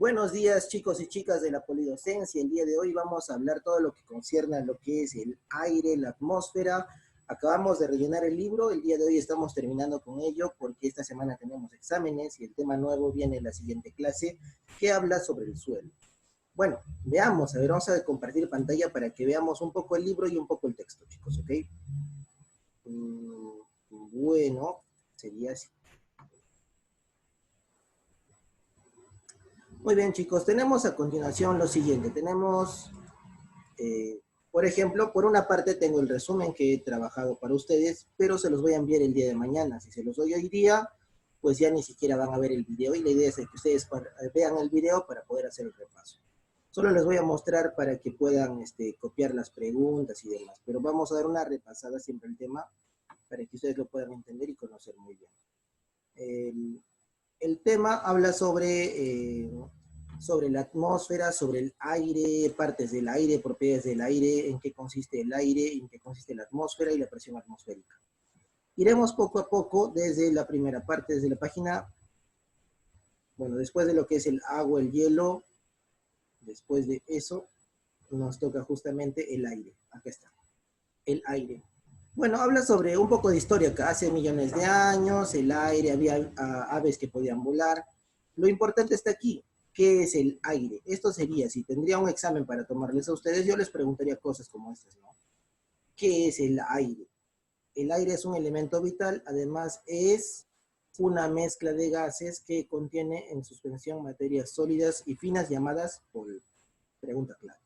Buenos días, chicos y chicas de la Polidocencia. El día de hoy vamos a hablar todo lo que concierne a lo que es el aire, la atmósfera. Acabamos de rellenar el libro, el día de hoy estamos terminando con ello porque esta semana tenemos exámenes y el tema nuevo viene en la siguiente clase que habla sobre el suelo. Bueno, veamos, a ver, vamos a compartir pantalla para que veamos un poco el libro y un poco el texto, chicos, ¿ok? Bueno, sería así. Muy bien, chicos, tenemos a continuación lo siguiente. Tenemos, por ejemplo, por una parte tengo el resumen que he trabajado para ustedes, pero se los voy a enviar el día de mañana. Si se los doy hoy día, pues ya ni siquiera van a ver el video y la idea es que ustedes vean el video para poder hacer el repaso. Solo les voy a mostrar para que puedan copiar las preguntas y demás, pero vamos a dar una repasada siempre el tema para que ustedes lo puedan entender y conocer muy bien. El tema habla sobre la atmósfera, sobre el aire, partes del aire, propiedades del aire, en qué consiste el aire, en qué consiste la atmósfera y la presión atmosférica. Iremos poco a poco desde la primera parte, desde la página, bueno, después de lo que es el agua, el hielo, después de eso nos toca justamente el aire. Acá está, el aire. Bueno, habla sobre un poco de historia, que hace millones de años, el aire, había aves que podían volar. Lo importante está aquí, ¿qué es el aire? Esto sería, si tendría un examen para tomarles a ustedes, yo les preguntaría cosas como estas, ¿no? ¿Qué es el aire? El aire es un elemento vital, además es una mezcla de gases que contiene en suspensión materias sólidas y finas llamadas polvo. Pregunta clave.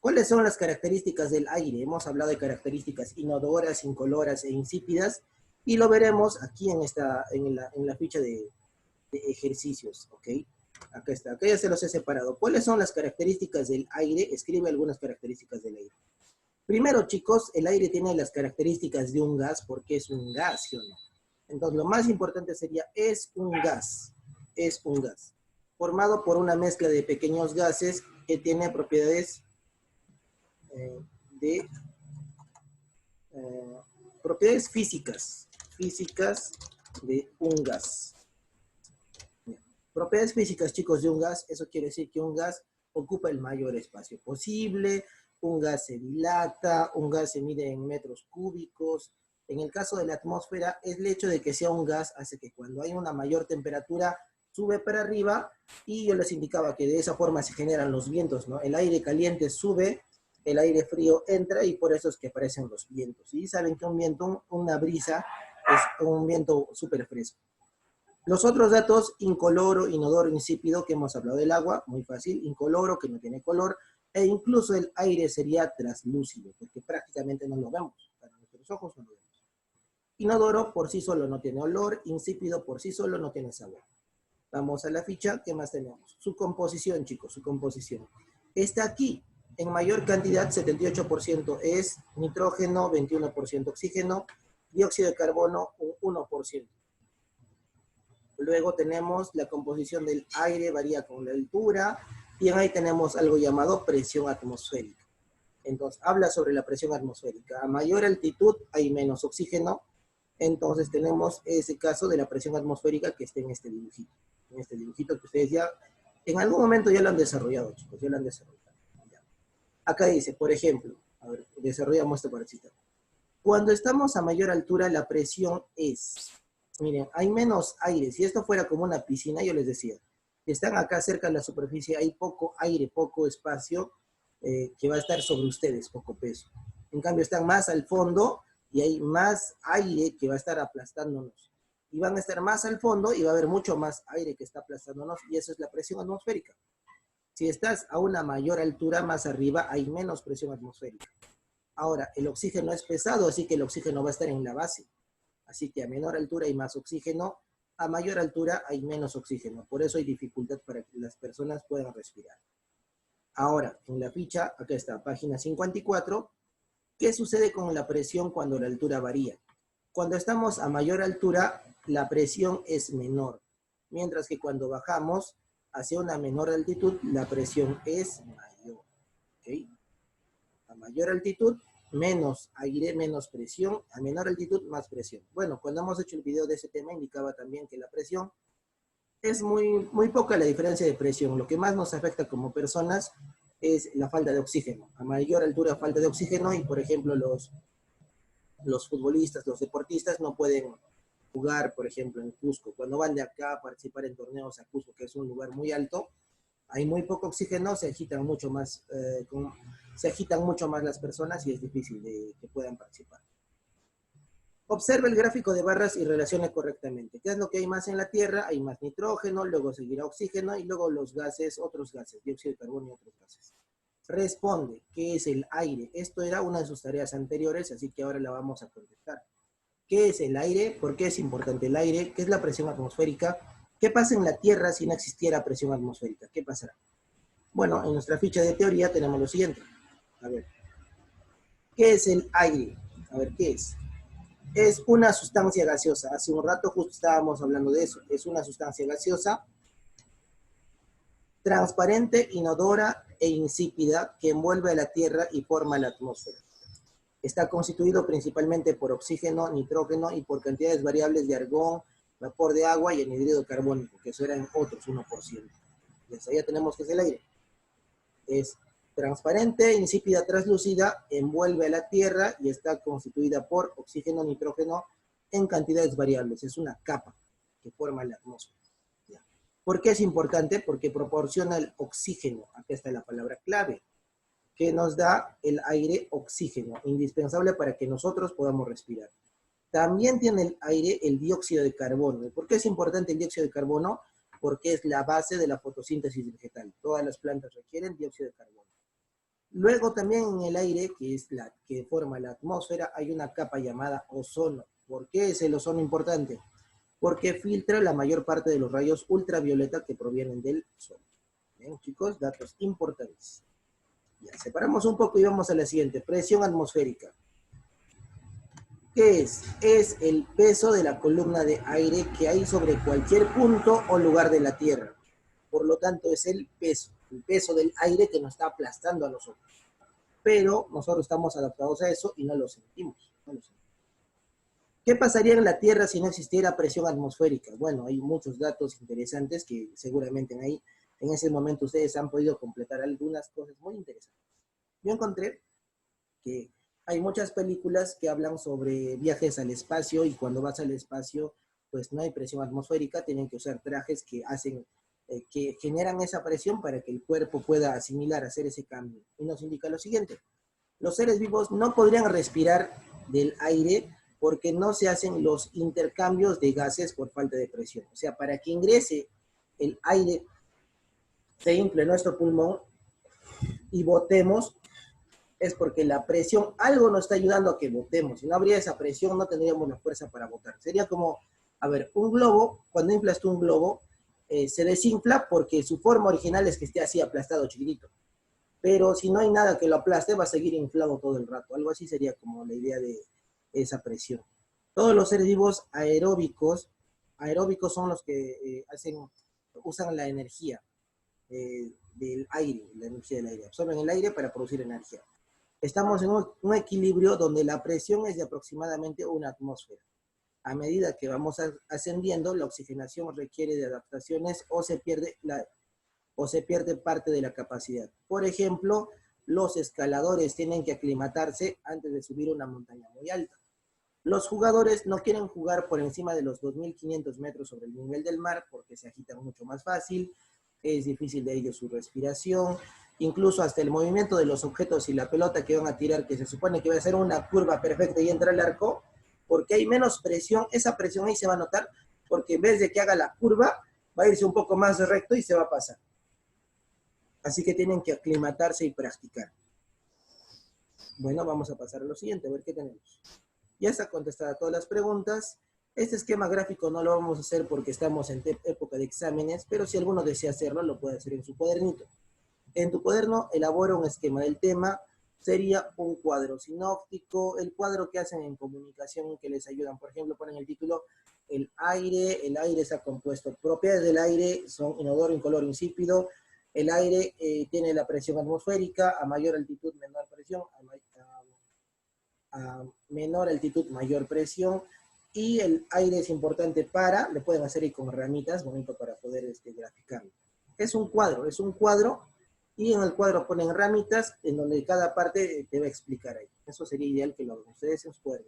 ¿Cuáles son las características del aire? Hemos hablado de características inodoras, incoloras e insípidas, y lo veremos aquí en la ficha de ejercicios, ¿ok? Acá está, acá ya se los he separado. ¿Cuáles son las características del aire? Escribe algunas características del aire. Primero, chicos, el aire tiene las características de un gas porque es un gas, ¿sí o no? Entonces, lo más importante sería, es un gas, formado por una mezcla de pequeños gases que tiene propiedades de propiedades físicas de un gas. Propiedades físicas, chicos, de un gas, eso quiere decir que un gas ocupa el mayor espacio posible, un gas se dilata, un gas se mide en metros cúbicos. En el caso de la atmósfera, es el hecho de que sea un gas hace que cuando hay una mayor temperatura sube para arriba, y yo les indicaba que de esa forma se generan los vientos, ¿no? El aire caliente sube, el aire frío entra y por eso es que aparecen los vientos. Y saben que un viento, una brisa, es un viento súper fresco. Los otros datos, incoloro, inodoro, insípido, que hemos hablado del agua, muy fácil, incoloro, que no tiene color, e incluso el aire sería translúcido, porque prácticamente no lo vemos, para nuestros ojos no lo vemos. Inodoro por sí solo no tiene olor, insípido por sí solo no tiene sabor. Vamos a la ficha, ¿qué más tenemos? Su composición, chicos, su composición. Está aquí, en mayor cantidad, 78% es nitrógeno, 21% oxígeno, dióxido de carbono, un 1%. Luego tenemos la composición del aire, varía con la altura, y ahí tenemos algo llamado presión atmosférica. Entonces, habla sobre la presión atmosférica. A mayor altitud hay menos oxígeno, entonces tenemos ese caso de la presión atmosférica que está en este dibujito que ustedes ya, en algún momento ya lo han desarrollado, chicos, ya lo han desarrollado. Ya. Acá dice, por ejemplo, a ver, desarrollamos esta partecita. Cuando estamos a mayor altura, la presión es, miren, hay menos aire. Si esto fuera como una piscina, yo les decía, están acá cerca de la superficie, hay poco aire, poco espacio que va a estar sobre ustedes, poco peso. En cambio, están más al fondo y hay más aire que va a estar aplastándonos. Y van a estar más al fondo y va a haber mucho más aire que está aplastándonos, y eso es la presión atmosférica. Si estás a una mayor altura, más arriba, hay menos presión atmosférica. Ahora, el oxígeno es pesado, así que el oxígeno va a estar en la base. Así que a menor altura hay más oxígeno, a mayor altura hay menos oxígeno. Por eso hay dificultad para que las personas puedan respirar. Ahora, en la ficha, acá está, página 54, ¿qué sucede con la presión cuando la altura varía? Cuando estamos a mayor altura, la presión es menor, mientras que cuando bajamos hacia una menor altitud, la presión es mayor. ¿Okay? A mayor altitud, menos aire, menos presión, a menor altitud, más presión. Bueno, cuando hemos hecho el video de ese tema, indicaba también que la presión Es muy poca la diferencia de presión. Lo que más nos afecta como personas es la falta de oxígeno. A mayor altura, falta de oxígeno y, por ejemplo, los futbolistas, los deportistas no pueden jugar, por ejemplo, en Cusco. Cuando van de acá a participar en torneos a Cusco, que es un lugar muy alto, hay muy poco oxígeno, se agitan mucho más las personas y es difícil de que puedan participar. Observa el gráfico de barras y relacione correctamente. ¿Qué es lo que hay más en la Tierra? Hay más nitrógeno, luego seguirá oxígeno y luego los gases, otros gases, dióxido de carbono y otros gases. Responde, ¿qué es el aire? Esto era una de sus tareas anteriores, así que ahora la vamos a contestar. ¿Qué es el aire? ¿Por qué es importante el aire? ¿Qué es la presión atmosférica? ¿Qué pasa en la Tierra si no existiera presión atmosférica? ¿Qué pasará? Bueno, en nuestra ficha de teoría tenemos lo siguiente. A ver, ¿qué es el aire? A ver, ¿qué es? Es una sustancia gaseosa. Hace un rato justo estábamos hablando de eso. Es una sustancia gaseosa, transparente, inodora e insípida que envuelve a la Tierra y forma la atmósfera. Está constituido principalmente por oxígeno, nitrógeno y por cantidades variables de argón, vapor de agua y anhídrido carbónico, que eso eran otros 1%. Desde ya tenemos que es el aire. Es transparente, insípida, translúcida, envuelve a la Tierra y está constituida por oxígeno, nitrógeno en cantidades variables. Es una capa que forma la atmósfera. ¿Ya? ¿Por qué es importante? Porque proporciona el oxígeno. Acá está la palabra clave, que nos da el aire oxígeno, indispensable para que nosotros podamos respirar. También tiene el aire el dióxido de carbono. ¿Por qué es importante el dióxido de carbono? Porque es la base de la fotosíntesis vegetal. Todas las plantas requieren dióxido de carbono. Luego también en el aire, que es la que forma la atmósfera, hay una capa llamada ozono. ¿Por qué es el ozono importante? Porque filtra la mayor parte de los rayos ultravioleta que provienen del sol. Bien, chicos, datos importantes. Ya, separamos un poco y vamos a la siguiente. Presión atmosférica. ¿Qué es? Es el peso de la columna de aire que hay sobre cualquier punto o lugar de la Tierra. Por lo tanto, es el peso del aire que nos está aplastando a nosotros. Pero nosotros estamos adaptados a eso y no lo sentimos. ¿Qué pasaría en la Tierra si no existiera presión atmosférica? Bueno, hay muchos datos interesantes que seguramente ahí, en ese momento ustedes han podido completar algunas cosas muy interesantes. Yo encontré que hay muchas películas que hablan sobre viajes al espacio y cuando vas al espacio, pues no hay presión atmosférica, tienen que usar trajes que generan esa presión para que el cuerpo pueda asimilar, hacer ese cambio. Y nos indica lo siguiente: los seres vivos no podrían respirar del aire porque no se hacen los intercambios de gases por falta de presión. O sea, para que ingrese el aire, se infle nuestro pulmón y botemos, es porque la presión, algo nos está ayudando a que botemos. Si no habría esa presión, no tendríamos la fuerza para botar. Sería como, a ver, un globo, cuando inflas tú un globo, se desinfla porque su forma original es que esté así aplastado, chiquitito. Pero si no hay nada que lo aplaste, va a seguir inflado todo el rato. Algo así sería como la idea de esa presión. Todos los seres vivos aeróbicos son los que usan la energía del aire, la energía del aire. Absorben el aire para producir energía. Estamos en un equilibrio donde la presión es de aproximadamente una atmósfera. A medida que vamos ascendiendo, la oxigenación requiere de adaptaciones o se pierde parte de la capacidad. Por ejemplo, los escaladores tienen que aclimatarse antes de subir una montaña muy alta. Los jugadores no quieren jugar por encima de los 2.500 metros sobre el nivel del mar porque se agitan mucho más fácil, es difícil de ellos su respiración, incluso hasta el movimiento de los objetos y la pelota que van a tirar, que se supone que va a ser una curva perfecta y entra al arco, porque hay menos presión, esa presión ahí se va a notar, porque en vez de que haga la curva, va a irse un poco más recto y se va a pasar. Así que tienen que aclimatarse y practicar. Bueno, vamos a pasar a lo siguiente, a ver qué tenemos. Ya está contestada todas las preguntas. Este esquema gráfico no lo vamos a hacer porque estamos en época de exámenes, pero si alguno desea hacerlo, lo puede hacer en su cuadernito. En tu cuaderno, elabora un esquema del tema. Sería un cuadro sinóptico, el cuadro que hacen en comunicación que les ayudan. Por ejemplo, ponen el título, el aire está compuesto. Propiedades del aire son inodoro, incoloro, insípido. El aire tiene la presión atmosférica, a mayor altitud, menor presión, a menor altitud, mayor presión. Y el aire es importante para, le pueden hacer ahí con ramitas, bonito para poder graficarlo. Es un cuadro, y en el cuadro ponen ramitas en donde cada parte te va a explicar ahí. Eso sería ideal que lo hagan ustedes en su cuadro.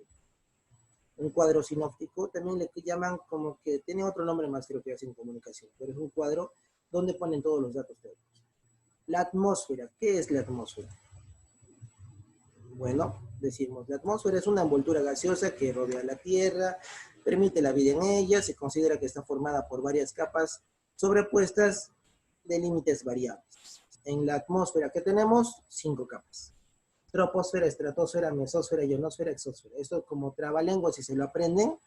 Un cuadro sinóptico, también le llaman como que, tiene otro nombre más creo que hacen comunicación, pero es un cuadro donde ponen todos los datos teóricos. La atmósfera, ¿qué es la atmósfera? Bueno, decimos, la atmósfera es una envoltura gaseosa que rodea la Tierra, permite la vida en ella, se considera que está formada por varias capas sobrepuestas de límites variables. En la atmósfera que tenemos, 5 capas. Troposfera, estratosfera, mesósfera, ionosfera, exósfera. Esto como trabalenguas, si se lo aprenden,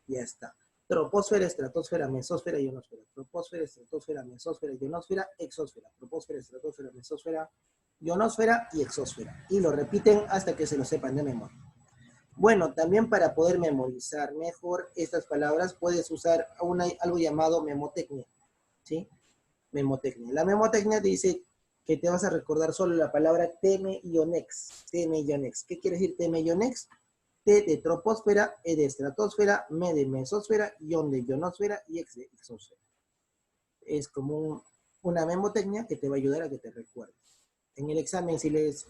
ya está. Troposfera, estratosfera, mesósfera, ionosfera. Troposfera, estratosfera, mesósfera, ionosfera, exósfera. Troposfera, estratosfera, mesósfera, ionosfera y exósfera. Y lo repiten hasta que se lo sepan de memoria. Bueno, también para poder memorizar mejor estas palabras, puedes usar algo llamado memotecnia, ¿sí? Memotecnia. La memotecnia dice que te vas a recordar solo la palabra teme-ionex. Teme-ionex. ¿Qué quiere decir teme-ionex? T de troposfera, E de estratosfera, M de mesósfera, ion de ionosfera y X de exósfera. Es como una memotecnia que te va a ayudar a que te recuerdes. En el examen, si les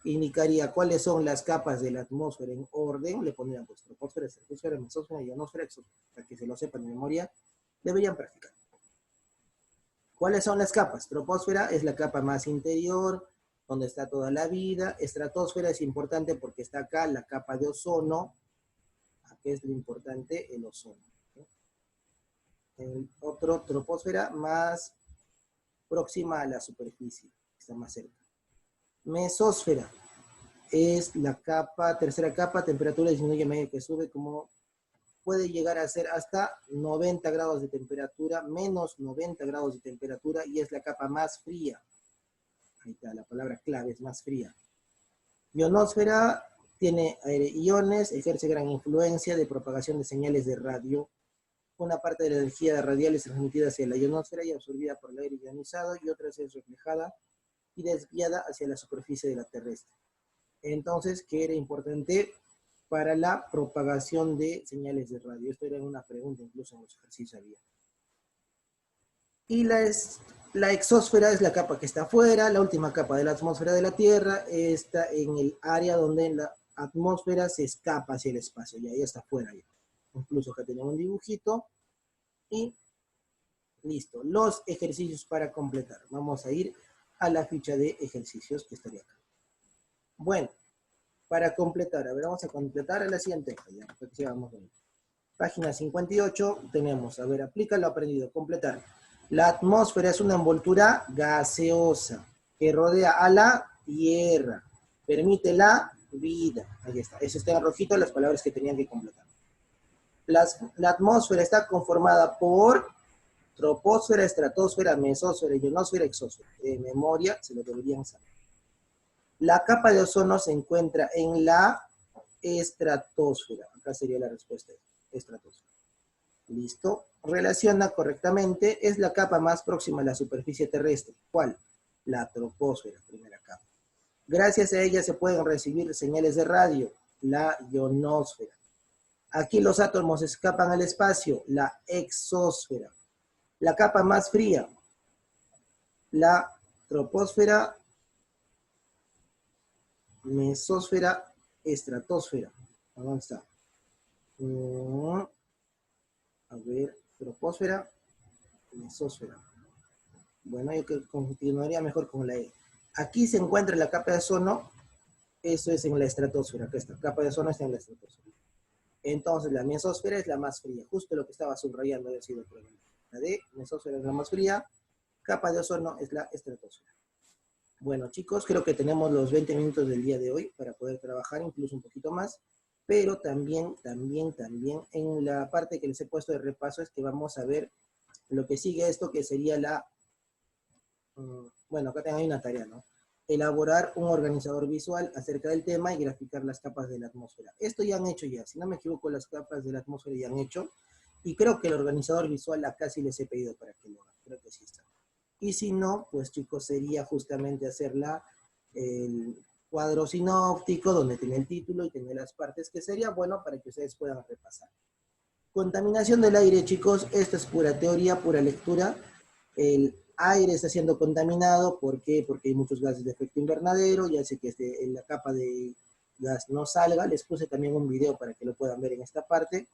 indicaría cuáles son las capas de la atmósfera en orden, le pondrían pues troposfera, estratosfera, mesósfera, ionosfera, exósfera. Para que se lo sepan de memoria, deberían practicar. ¿Cuáles son las capas? Troposfera es la capa más interior, donde está toda la vida. Estratosfera es importante porque está acá la capa de ozono. Aquí es lo importante, el ozono. El otro, troposfera, más próxima a la superficie, está más cerca. Mesósfera es la capa, tercera capa, temperatura disminuye a medida que sube, como puede llegar a ser hasta 90 grados de temperatura, menos 90 grados de temperatura, y es la capa más fría. Ahí está, la palabra clave es más fría. Ionosfera tiene iones, ejerce gran influencia de propagación de señales de radio. Una parte de la energía radial es transmitida hacia la ionosfera y absorbida por el aire ionizado, y otra es reflejada y desviada hacia la superficie de la terrestre. Entonces, ¿qué era importante? Para la propagación de señales de radio. Esto era una pregunta, incluso en los ejercicios había. Y la exósfera es la capa que está afuera, la última capa de la atmósfera de la Tierra, está en el área donde la atmósfera se escapa hacia el espacio, y ahí está afuera. Ya. Incluso acá tenemos un dibujito, y listo. Los ejercicios para completar. Vamos a ir a la ficha de ejercicios que estaría acá. Bueno. Para completar, a ver, vamos a completar a la siguiente página, para que sigamos viendo. Página 58, tenemos, a ver, aplica lo aprendido, completar. La atmósfera es una envoltura gaseosa que rodea a la Tierra, permite la vida. Ahí está, eso está en rojito, las palabras que tenían que completar. La atmósfera está conformada por troposfera, estratosfera, mesósfera, ionosfera, exósfera. De memoria, se lo deberían saber. La capa de ozono se encuentra en la estratosfera. Acá sería la respuesta, estratosfera. ¿Listo? Relaciona correctamente. Es la capa más próxima a la superficie terrestre. ¿Cuál? La troposfera, primera capa. Gracias a ella se pueden recibir señales de radio. La ionosfera. Aquí los átomos escapan al espacio. La exósfera. La capa más fría. La troposfera, mesósfera, estratosfera. ¿Dónde está? A ver, troposfera, mesósfera. Bueno, yo continuaría mejor con la E. Aquí se encuentra la capa de ozono, eso es en la estratosfera, que esta capa de ozono está en la estratosfera. Entonces la mesósfera es la más fría, justo lo que estaba subrayando había sido el problema. La D, mesósfera es la más fría, capa de ozono es la estratosfera. Bueno, chicos, creo que tenemos los 20 minutos del día de hoy para poder trabajar, incluso un poquito más, pero también en la parte que les he puesto de repaso es que vamos a ver lo que sigue esto, que sería la, bueno, acá hay una tarea, ¿no? Elaborar un organizador visual acerca del tema y graficar las capas de la atmósfera. Esto ya han hecho ya, si no me equivoco, las capas de la atmósfera ya han hecho, y creo que el organizador visual acá sí les he pedido para que lo hagan, creo que sí está. Y si no, pues chicos, sería justamente hacerla el cuadro sinóptico, donde tiene el título y tiene las partes, que sería bueno para que ustedes puedan repasar. Contaminación del aire, chicos, esto es pura teoría, pura lectura. El aire está siendo contaminado, ¿por qué? Porque hay muchos gases de efecto invernadero, ya sé que la capa de gas no salga. Les puse también un video para que lo puedan ver en esta parte.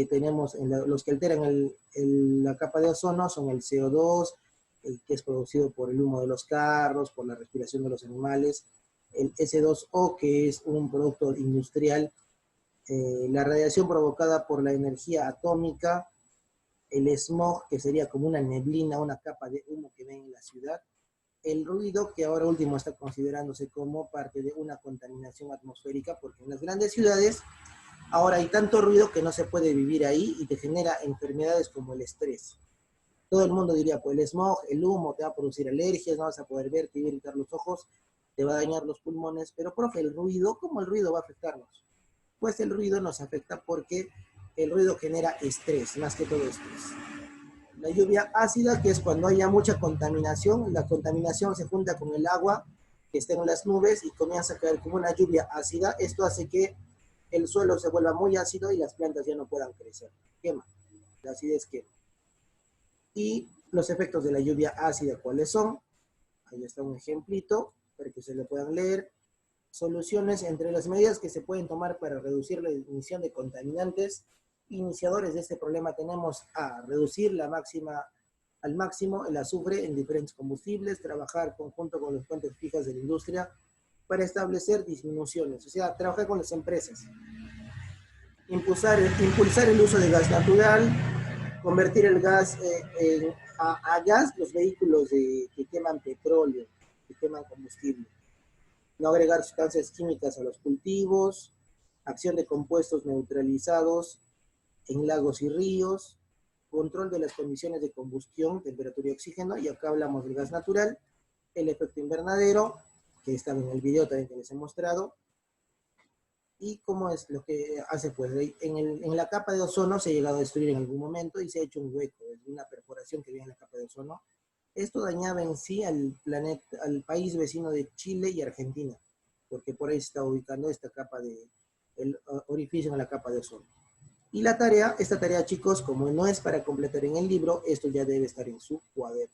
Tenemos los que alteran la capa de ozono son el CO2, que es producido por el humo de los carros, por la respiración de los animales, el S2O, que es un producto industrial, la radiación provocada por la energía atómica, el smog, que sería como una neblina, una capa de humo que ven en la ciudad, el ruido, que ahora último está considerándose como parte de una contaminación atmosférica, porque en las grandes ciudades ahora hay tanto ruido que no se puede vivir ahí y te genera enfermedades como el estrés. Todo el mundo diría, pues el smog, el humo, te va a producir alergias, no vas a poder ver, te va a irritar los ojos, te va a dañar los pulmones, pero profe, el ruido, ¿cómo el ruido va a afectarnos? Pues el ruido nos afecta porque el ruido genera estrés, más que todo estrés. La lluvia ácida, que es cuando haya mucha contaminación, la contaminación se junta con el agua que está en las nubes y comienza a caer como una lluvia ácida. Esto hace que el suelo se vuelva muy ácido y las plantas ya no puedan crecer. Quema, la acidez quema. Y los efectos de la lluvia ácida, ¿cuáles son? Ahí está un ejemplito para que se lo puedan leer. Soluciones entre las medidas que se pueden tomar para reducir la emisión de contaminantes. Iniciadores de este problema tenemos a reducir al máximo el azufre en diferentes combustibles, trabajar conjunto con las fuentes fijas de la industria para establecer disminuciones, o sea, trabajar con las empresas. Impulsar el uso de gas natural, convertir el gas a gas los vehículos que queman petróleo, que queman combustible. No agregar sustancias químicas a los cultivos, acción de compuestos neutralizados en lagos y ríos, control de las condiciones de combustión, temperatura y oxígeno, y acá hablamos del gas natural, el efecto invernadero, que está en el video también que les he mostrado, y cómo es lo que hace, pues, en la capa de ozono se ha llegado a destruir en algún momento y se ha hecho un hueco, una perforación que viene en la capa de ozono. Esto dañaba en sí al país vecino de Chile y Argentina, porque por ahí se está ubicando el orificio en la capa de ozono. Y esta tarea, chicos, como no es para completar en el libro, esto ya debe estar en su cuaderno.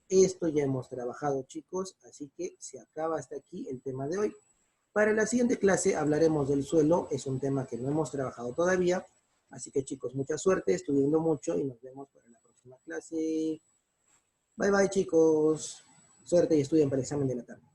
Esto ya hemos trabajado, chicos, así que se acaba hasta aquí el tema de hoy. Para la siguiente clase hablaremos del suelo, es un tema que no hemos trabajado todavía, así que chicos, mucha suerte, estudiando mucho y nos vemos para la próxima clase. Bye bye, chicos. Suerte y estudien para el examen de la tarde.